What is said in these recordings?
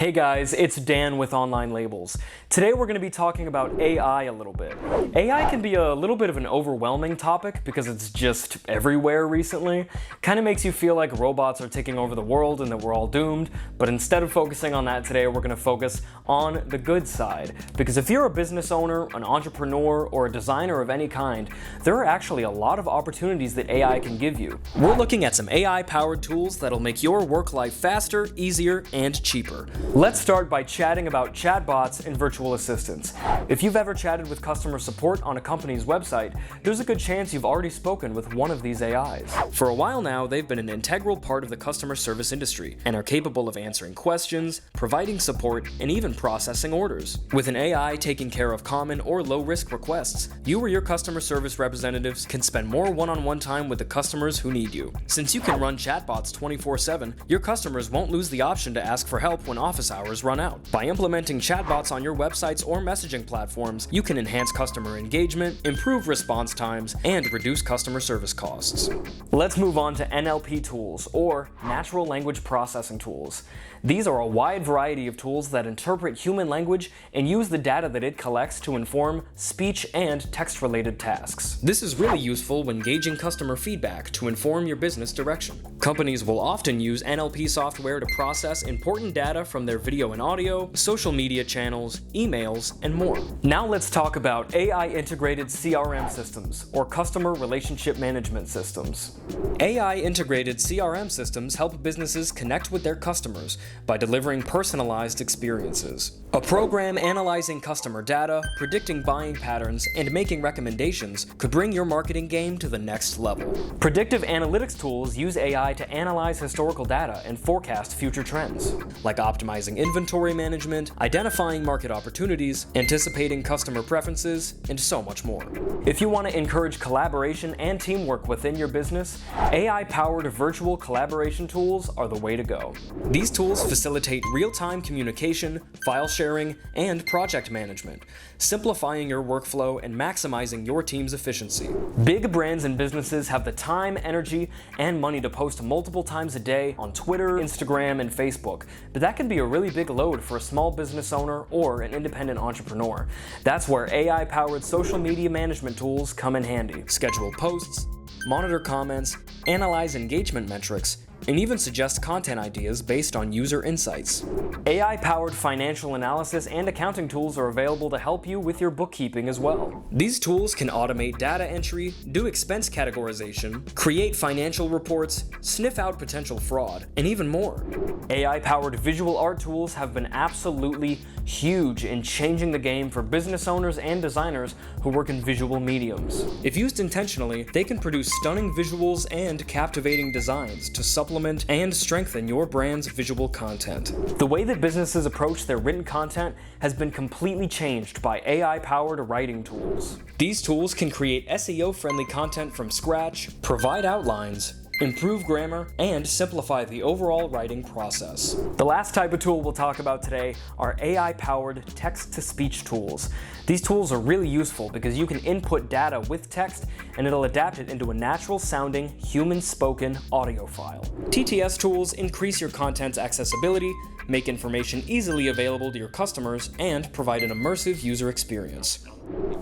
Hey guys, it's Dan with OnlineLabels. Today we're going to be talking about AI a little bit. AI can be a little bit of an overwhelming topic because it's just everywhere recently. Kind of makes you feel like robots are taking over the world and that we're all doomed, but instead of focusing on that today, we're going to focus on the good side. Because if you're a business owner, an entrepreneur, or a designer of any kind, there are actually a lot of opportunities that AI can give you. We're looking at some AI-powered tools that'll make your work life faster, easier, and cheaper. Let's start by chatting about chatbots and virtual assistants. If you've ever chatted with customer support on a company's website, there's a good chance you've already spoken with one of these AIs. For a while now, they've been an integral part of the customer service industry and are capable of answering questions, providing support, and even processing orders. With an AI taking care of common or low-risk requests, you or your customer service representatives can spend more one-on-one time with the customers who need you. Since you can run chatbots 24/7, your customers won't lose the option to ask for help when office hours run out. By implementing chatbots on your websites or messaging platforms, you can enhance customer engagement, improve response times, and reduce customer service costs. Let's move on to NLP tools, or natural language processing tools. These are a wide variety of tools that interpret human language and use the data that it collects to inform speech and text-related tasks. This is really useful when gauging customer feedback to inform your business direction. Companies will often use NLP software to process important data from their video and audio, social media channels, emails, and more. Now let's talk about AI-integrated CRM systems, or customer relationship management systems. AI-integrated CRM systems help businesses connect with their customers by delivering personalized experiences. A program analyzing customer data, predicting buying patterns, and making recommendations could bring your marketing game to the next level. Predictive analytics tools use AI to analyze historical data and forecast future trends, like optimizing inventory management, identifying market opportunities, anticipating customer preferences, and so much more. If you want to encourage collaboration and teamwork within your business, AI-powered virtual collaboration tools are the way to go. These tools facilitate real-time communication, file sharing, and project management, simplifying your workflow and maximizing your team's efficiency. Big brands and businesses have the time, energy, and money to post multiple times a day on Twitter, Instagram, and Facebook, but that can be a really big load for a small business owner or an independent entrepreneur. That's where AI-powered social media management tools come in handy. Schedule posts, monitor comments, analyze engagement metrics, and even suggest content ideas based on user insights. AI-powered financial analysis and accounting tools are available to help you with your bookkeeping as well. These tools can automate data entry, do expense categorization, create financial reports, sniff out potential fraud, and even more. AI-powered visual art tools have been absolutely huge in changing the game for business owners and designers who work in visual mediums. If used intentionally, they can produce stunning visuals and captivating designs to supplement and strengthen your brand's visual content. The way that businesses approach their written content has been completely changed by AI-powered writing tools. These tools can create SEO-friendly content from scratch, provide outlines, improve grammar, and simplify the overall writing process. The last type of tool we'll talk about today are AI-powered text-to-speech tools. These tools are really useful because you can input data with text and it'll adapt it into a natural-sounding, human-spoken audio file. TTS tools increase your content's accessibility, make information easily available to your customers, and provide an immersive user experience.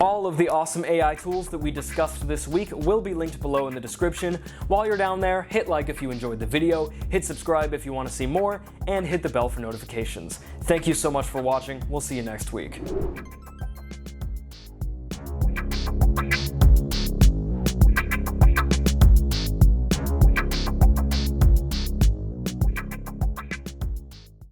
All of the awesome AI tools that we discussed this week will be linked below in the description. While you're down there, hit like if you enjoyed the video, hit subscribe if you want to see more, and hit the bell for notifications. Thank you so much for watching. We'll see you next week.